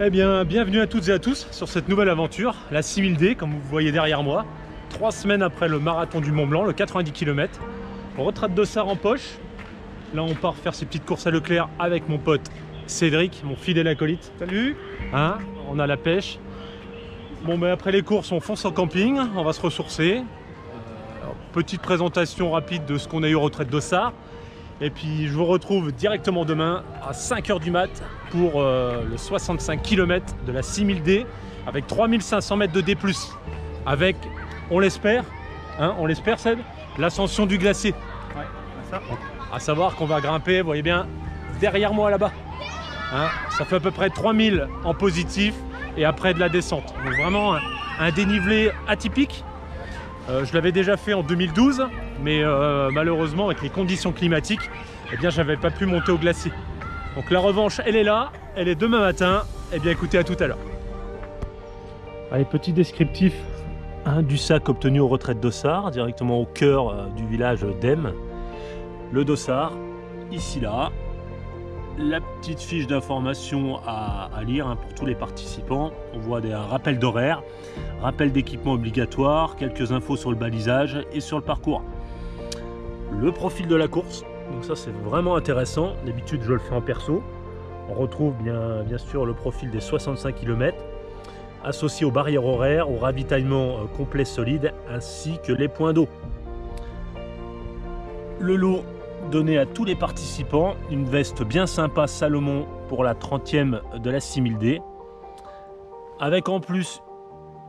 Eh bien, bienvenue à toutes et à tous sur cette nouvelle aventure, la 6000D, comme vous voyez derrière moi. 3 semaines après le marathon du Mont Blanc, le 90 km. Retraite Dossard en poche. Là, on part faire ces petites courses à Leclerc avec mon pote Cédric, mon fidèle acolyte. Salut. Hein, on a la pêche. Bon, ben après les courses, on fonce en camping, on va se ressourcer. Petite présentation rapide de ce qu'on a eu au Retraite Dossard. Et puis je vous retrouve directement demain à 5 h du mat pour le 65 km de la 6000D avec 3500 mètres de D+. Avec, on l'espère, hein, on l'espère Seb, l'ascension du glacier. Ouais, ça. À savoir qu'on va grimper, vous voyez bien, derrière moi là-bas. Hein, ça fait à peu près 3000 en positif et après de la descente. Donc vraiment un dénivelé atypique. Je l'avais déjà fait en 2012, mais malheureusement avec les conditions climatiques, eh bien j'avais pas pu monter au glacier. Donc la revanche, elle est là, elle est demain matin. Eh bien écoutez, à tout à l'heure. Allez, petit descriptif hein, du sac obtenu au Retraite Dossard, directement au cœur du village d'Em. Le Dossard, ici là. La petite fiche d'information à lire hein, pour tous les participants. On voit un rappel d'horaire, rappel d'équipement obligatoire, quelques infos sur le balisage et sur le parcours. Le profil de la course, donc ça c'est vraiment intéressant. D'habitude je le fais en perso. On retrouve bien sûr le profil des 65 km associé aux barrières horaires, au ravitaillement complet solide ainsi que les points d'eau. Le lot donné à tous les participants, une veste bien sympa Salomon pour la 30e de la 6000D, avec en plus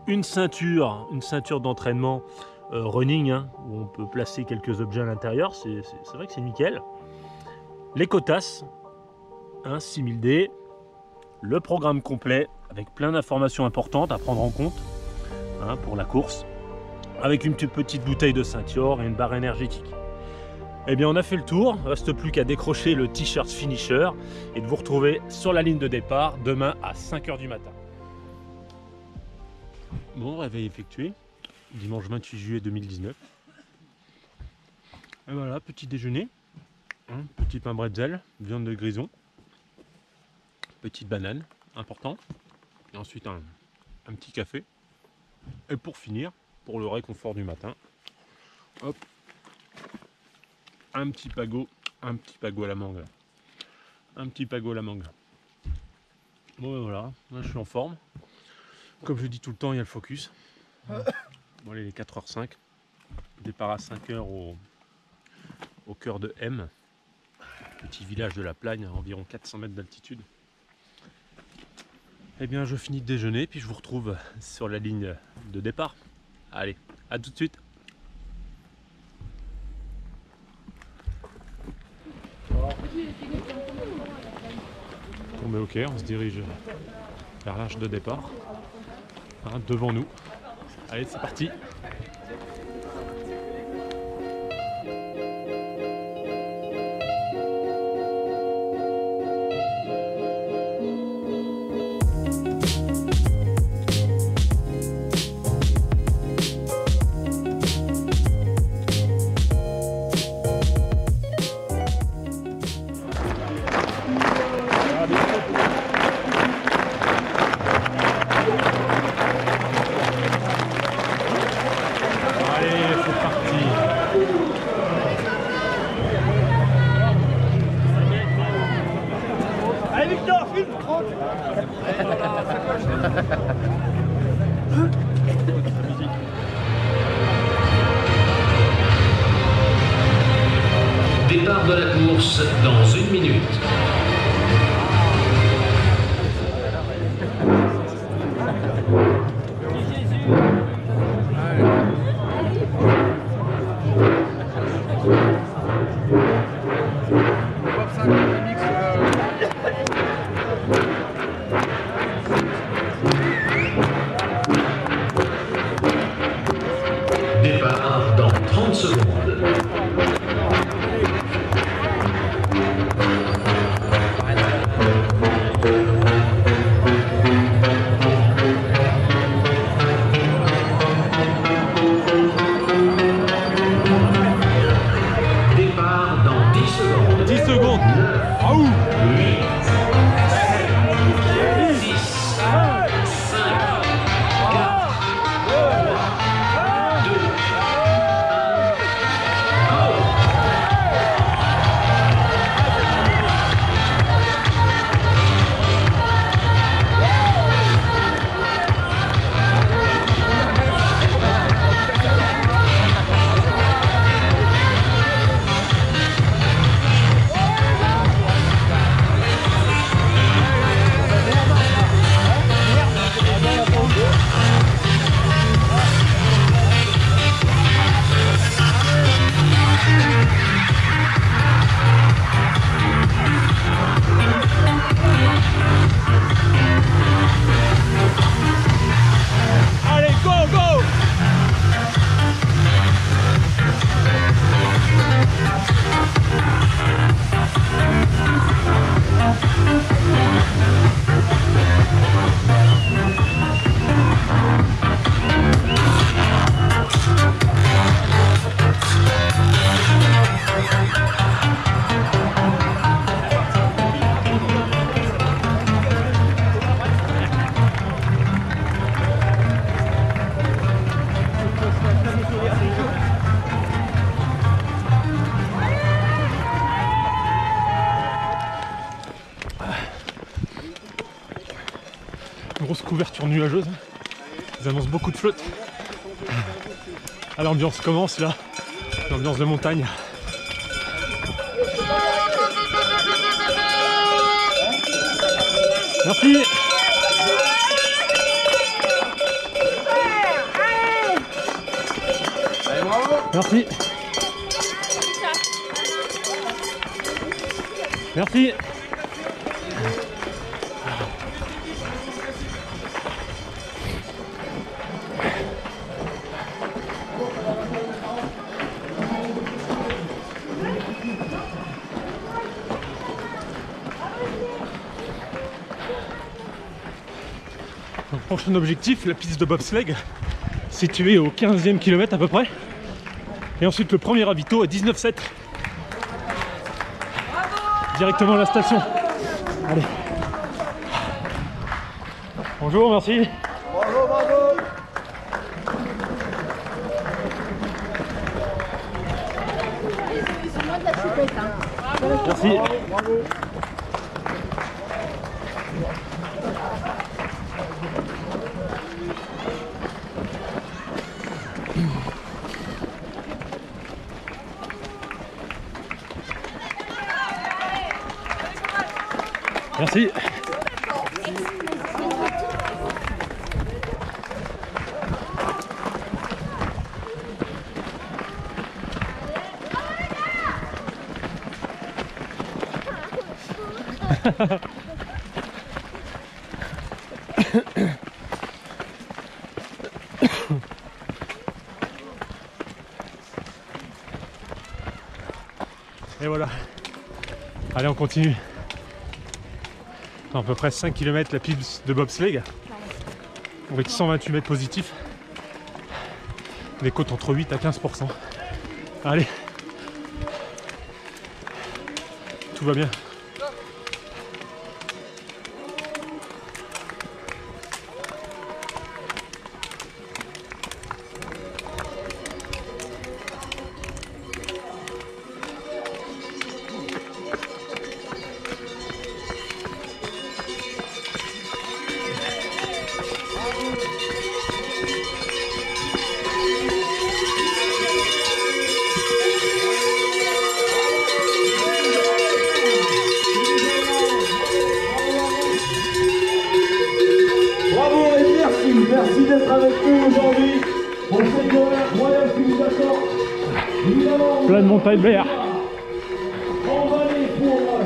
une ceinture d'entraînement running, hein, où on peut placer quelques objets à l'intérieur, c'est vrai que c'est nickel. Les cotasses, hein, 6000D, le programme complet avec plein d'informations importantes à prendre en compte hein, pour la course, avec une petite bouteille de ceinture et une barre énergétique. Eh bien on a fait le tour, il ne reste plus qu'à décrocher le t-shirt finisher et de vous retrouver sur la ligne de départ demain à 5 h du matin. Bon, réveil effectué, dimanche 28 juillet 2019. Et voilà, petit déjeuner, hein, petit pain bretzel, viande de grison, petite banane, important, et ensuite un petit café. Et pour finir, pour le réconfort du matin, hop, un petit pago à la mangue. Un petit pago à la mangue. Bon voilà, là je suis en forme. Comme je dis tout le temps, il y a le focus. Bon allez, il est 4 h 05. Départ à 5 h au cœur de M. Petit village de la Plagne, à environ 400 mètres d'altitude. Eh bien je finis de déjeuner, puis je vous retrouve sur la ligne de départ. Allez, à tout de suite. Bon ben ok, on se dirige vers l'arche de départ, hein, devant nous. Allez, c'est parti. Départ de la course dans 1 minute. Départ dans 30 secondes. Départ dans 10 secondes. 10 secondes. Ah ouh. 8, 7, 6, couverture nuageuse. Ils annoncent beaucoup de flotte. Ah, l'ambiance commence là, l'ambiance de montagne. Merci. Merci. Merci. Donc, prochain objectif, la piste de bobsleigh, située au 15e kilomètre à peu près. Et ensuite le premier ravito à 19,7. Directement à la station. Allez. Bonjour, merci. Bravo, bravo. Merci. Bravo. Merci. Et voilà. Allez, on continue. À peu près 5 km la piste de bobsleigh avec 128 mètres positifs, des côtes entre 8 à 15%. Allez, tout va bien. Merci d'être avec nous aujourd'hui pour cette journée incroyable qui nous attend. Évidemment, Plein de montagnes vertes. on va aller pour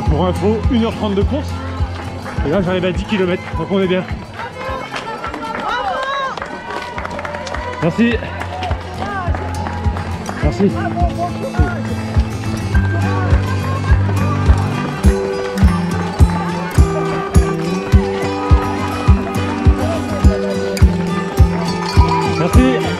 Pour info, 1h30 de course. Et là j'arrive à 10 km, donc on est bien. Merci. Merci. Merci.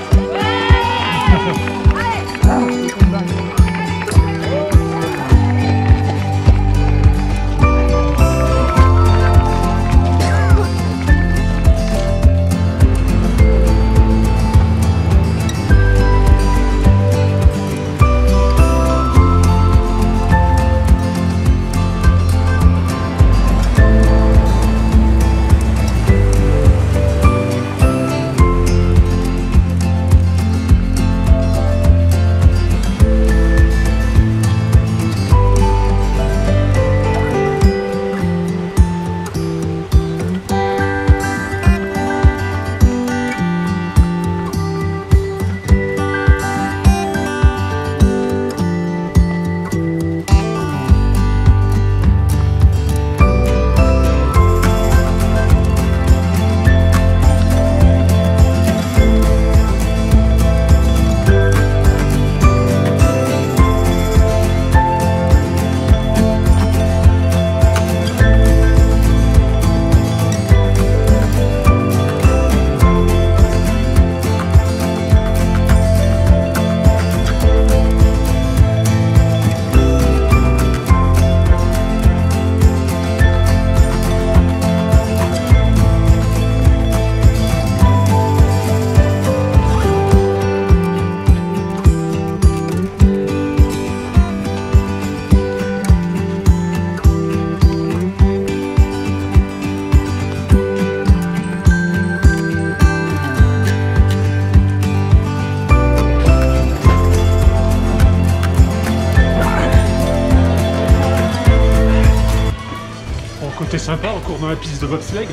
sympa, on court dans la piste de bobsleigh.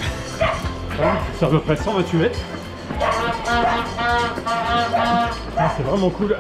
C'est à peu près 128 mètres. Ah, c'est vraiment cool.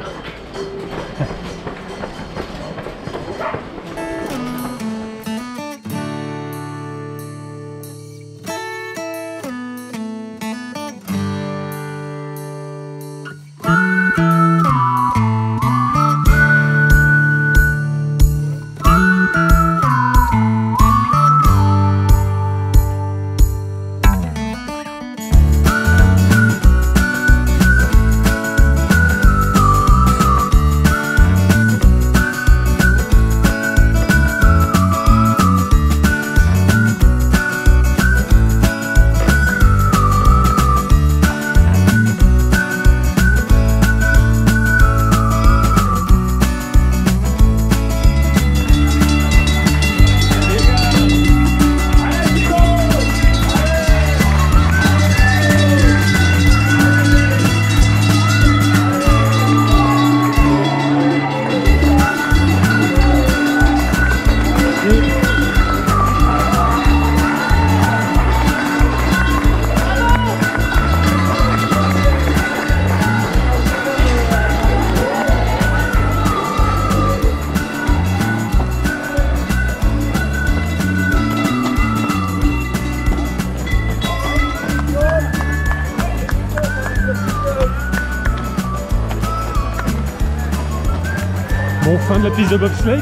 Bon, fin de la piste de bobsleigh.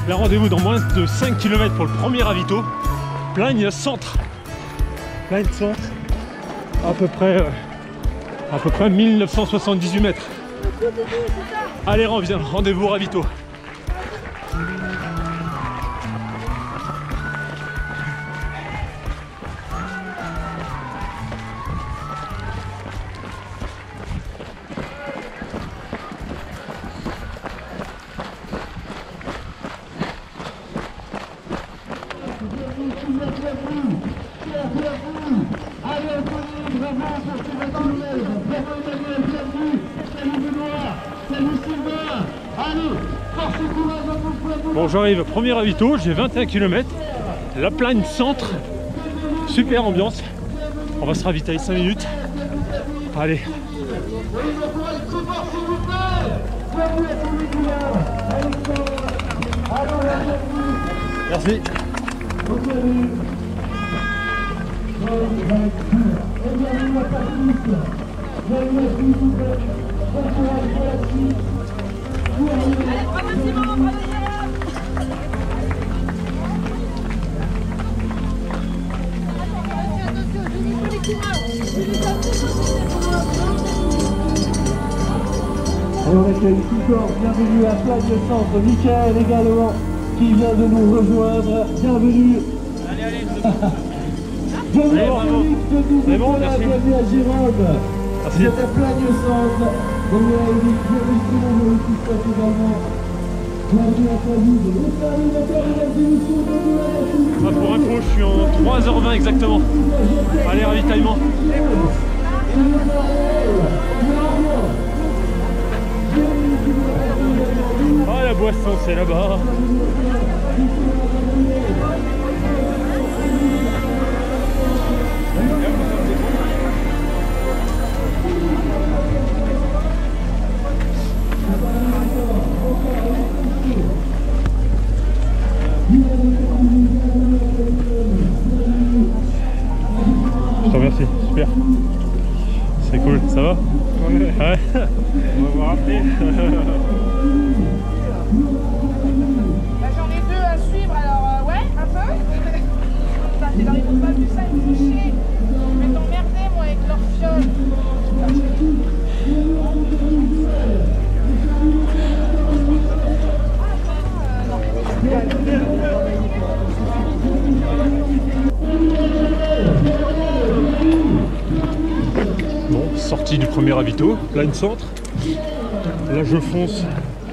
Là, rendez-vous dans moins de 5 km pour le premier ravito. Plagne centre. Plagne centre. À peu près 1978 mètres. Allez, rendez-vous au ravito. Bon, j'arrive, premier ravito, j'ai 21 km, la plagne centre, super ambiance, on va se ravitailler 5 minutes, allez. Merci. Et on accueille encore, bienvenue à Plagne Centre, Michael également, qui vient de nous rejoindre, bienvenue. Allez, Bienvenue bravo. C'est bon, merci. bienvenue à Gironde. Merci. Vous êtes à Plagne Centre, bienvenue à Eric, bienvenue à Simon, qui se passe également. Bienvenue à Fabien, Pour info, je suis en 3h20 exactement. Allez, ravitaillement. Ah, la boisson, c'est là-bas. Je te remercie, super. C'est cool, ça va? Ouais. On va vous rappeler. J'en ai deux à suivre, alors ouais, un peu. Putain, t'es dans les pas du ça, ils me font chier. Je vais t'emmerder, moi, avec leur fiole. Bon, sortie du premier ravito, Plagne Centre. Là, je fonce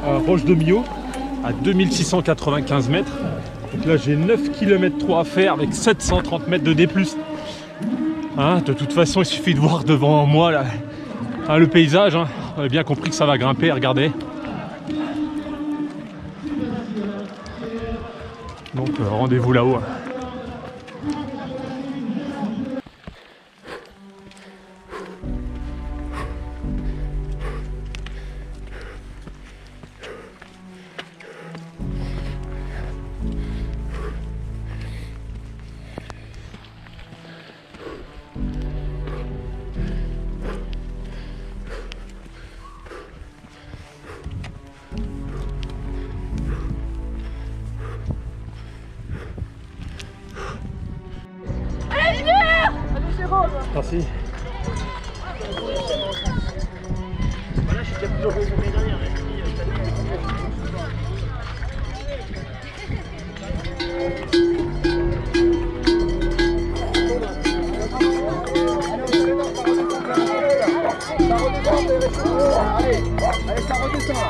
à Roche de Millau, à 2695 mètres. Donc là, j'ai 9 km 3 à faire avec 730 mètres de D+. Hein, de toute façon, il suffit de voir devant moi là, hein, le paysage. Hein. On a bien compris que ça va grimper, regardez. Donc rendez-vous là-haut. Merci. Voilà, je suis déjà plus heureux que l'année dernière. Allez, ça redescend là.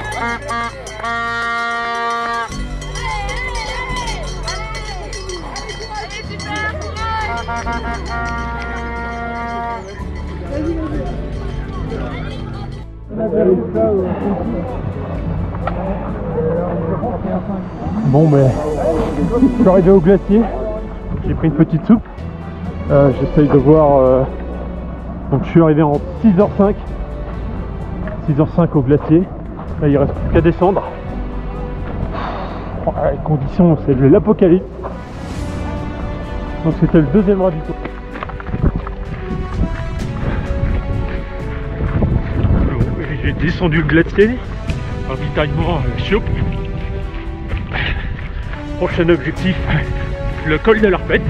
Bon, mais je suis arrivé au glacier, j'ai pris une petite soupe. J'essaye de voir. Donc je suis arrivé en 6h05 au glacier. Là il reste plus qu'à descendre. Les conditions, c'est de l'apocalypse. Donc c'était le deuxième ravito. J'ai descendu le glacier, ravitaillement chaud. Prochain objectif, le col de l'Arpette.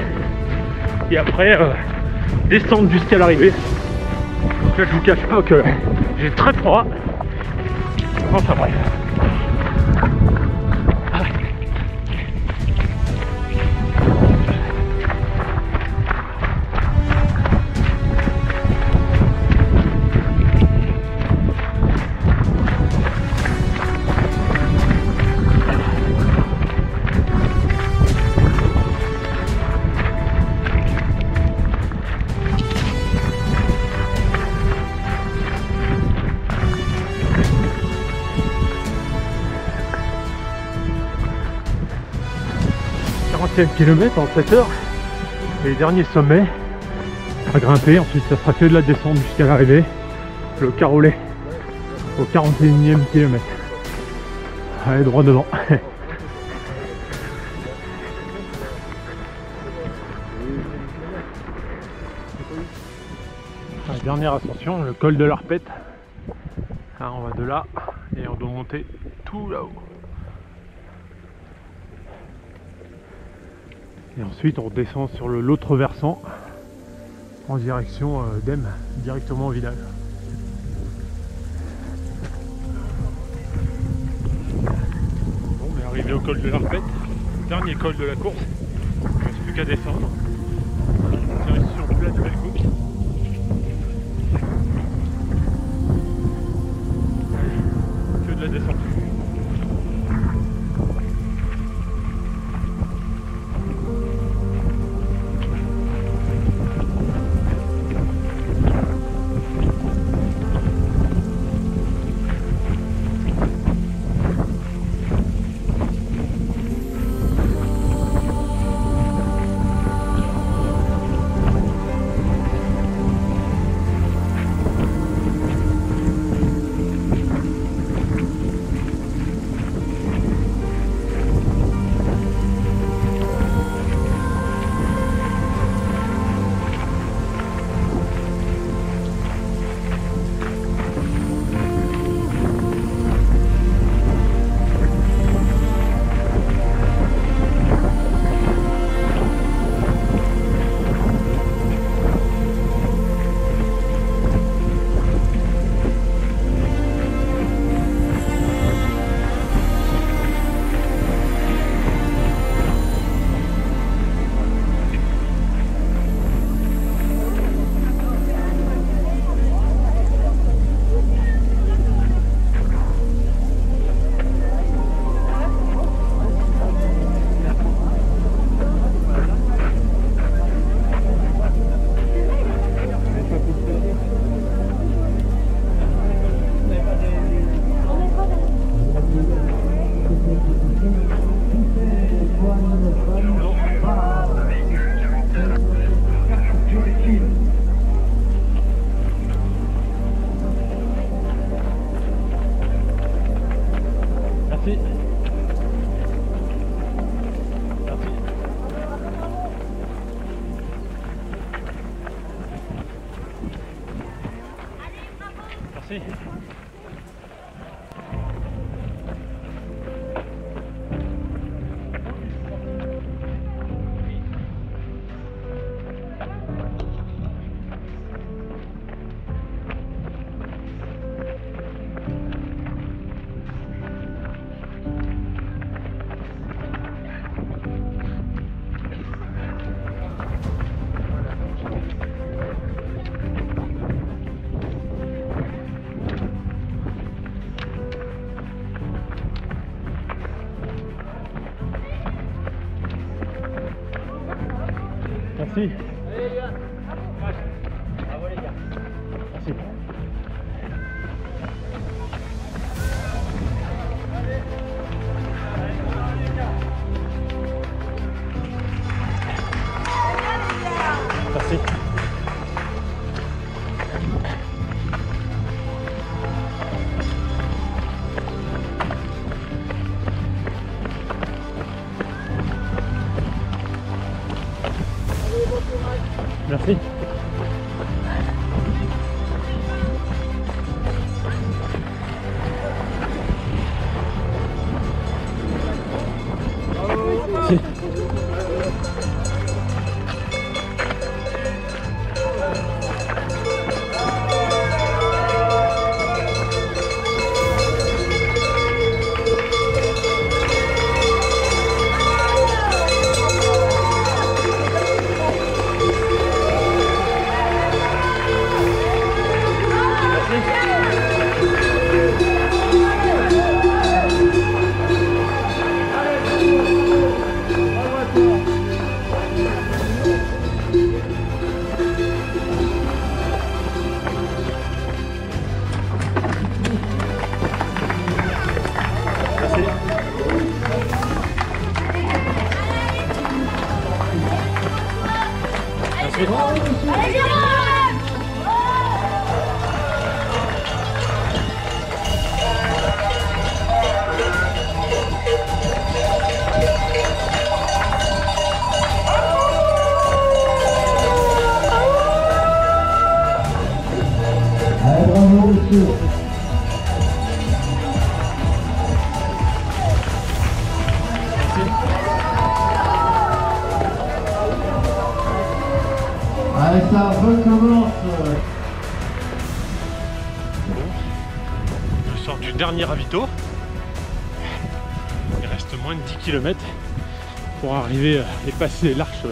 Et après, descendre jusqu'à l'arrivée. Donc là, je vous cache pas que j'ai très froid. Enfin bref. Kilomètres en 7 heures, les derniers sommets à grimper. Ensuite ça sera que de la descente jusqu'à l'arrivée, le Carolet au 41e kilomètre. Allez, droit devant. La dernière ascension, le col de l'Arpette. On va de là et on doit monter tout là-haut. Et ensuite on redescend sur l'autre versant en direction d'Em, directement au village. Bon, on est arrivé au col de l'Arpette, dernier col de la course. Il ne reste plus qu'à descendre. Direction Plat de Belcook. Que de la descente. Merci. Allez les gars. Bravo les gars. Merci. Merci. Merci. Merci. Allez, Jérôme! Allez, bravo, monsieur. Allez, ça recommence. Je sors du dernier ravito. Il reste moins de 10 km pour arriver et passer l'arche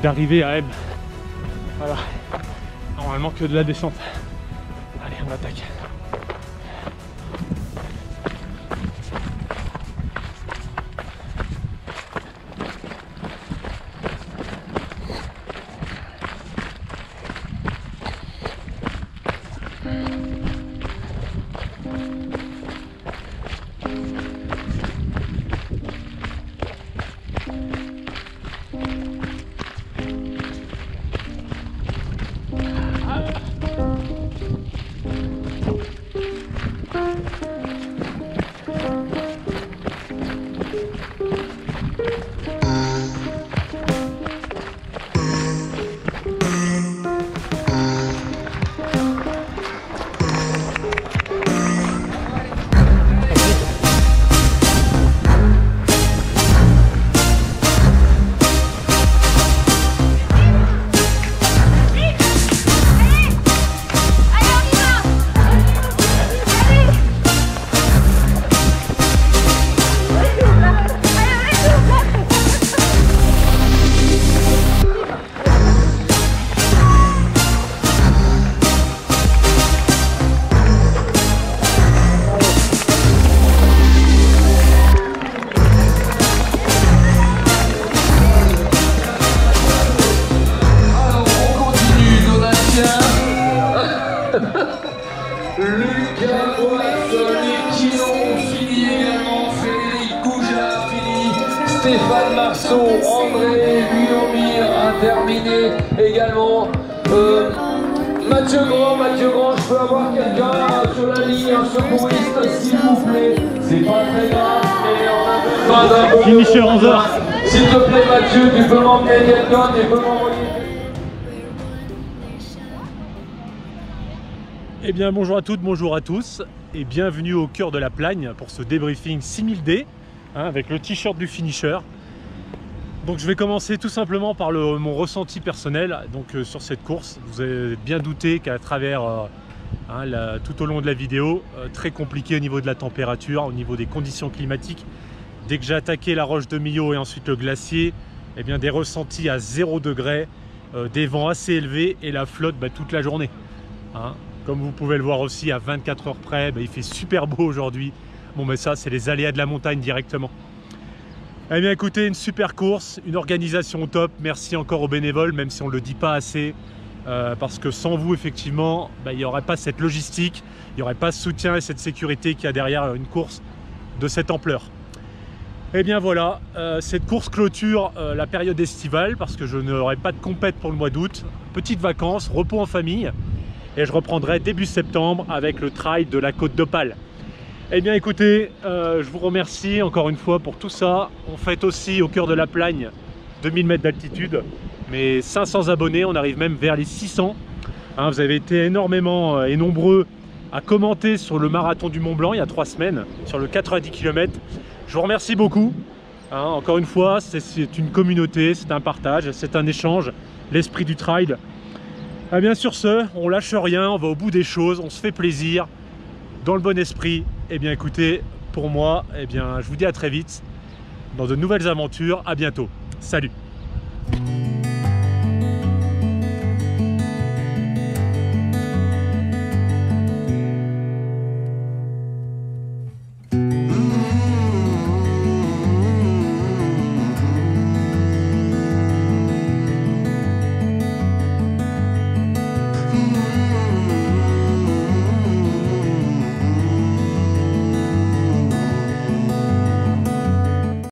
d'arrivée à M. Voilà. Normalement que de la descente. Allez, on attaque. Lucas Boisson et qui ont fini également, Frédéric Goujard fini, Stéphane Marceau, André Lulomir a terminé également, Mathieu Grand, je peux avoir quelqu'un sur la ligne, un secouriste s'il vous plaît, c'est pas très grave, mais on a besoin d'un bon Finisher 11h. S'il te plaît Mathieu, tu peux m'emmener quelqu'un, tu peux m'envoyer. Eh bien bonjour à toutes, bonjour à tous et bienvenue au cœur de la Plagne pour ce débriefing 6000D avec le t-shirt du finisher. Donc je vais commencer tout simplement par mon ressenti personnel sur cette course. Vous avez bien douté qu'à travers tout au long de la vidéo, très compliqué au niveau de la température, au niveau des conditions climatiques. Dès que j'ai attaqué la roche de Millau et ensuite le glacier, eh bien des ressentis à 0 degré, des vents assez élevés et la flotte toute la journée. Comme vous pouvez le voir aussi à 24 heures près, il fait super beau aujourd'hui. Bon mais ça c'est les aléas de la montagne directement. Eh bien écoutez, une super course, une organisation au top. Merci encore aux bénévoles, même si on ne le dit pas assez. Parce que sans vous, effectivement, il n'y aurait pas cette logistique, il n'y aurait pas ce soutien et cette sécurité qu'il y a derrière une course de cette ampleur. Et bien voilà, cette course clôture la période estivale parce que je n'aurai pas de compète pour le mois d'août. Petites vacances, repos en famille. Et je reprendrai début septembre avec le trail de la Côte d'Opale. Eh bien écoutez, je vous remercie encore une fois pour tout ça. On fête aussi au cœur de la Plagne 2000 mètres d'altitude, mais 500 abonnés, on arrive même vers les 600. Hein, vous avez été énormément et nombreux à commenter sur le marathon du Mont Blanc il y a 3 semaines, sur le 90 km. Je vous remercie beaucoup. Hein, encore une fois, c'est une communauté, c'est un partage, c'est un échange, l'esprit du trail. Eh bien sur ce, on lâche rien, on va au bout des choses, on se fait plaisir, dans le bon esprit. Eh bien écoutez, pour moi, eh bien, je vous dis à très vite dans de nouvelles aventures. À bientôt. Salut.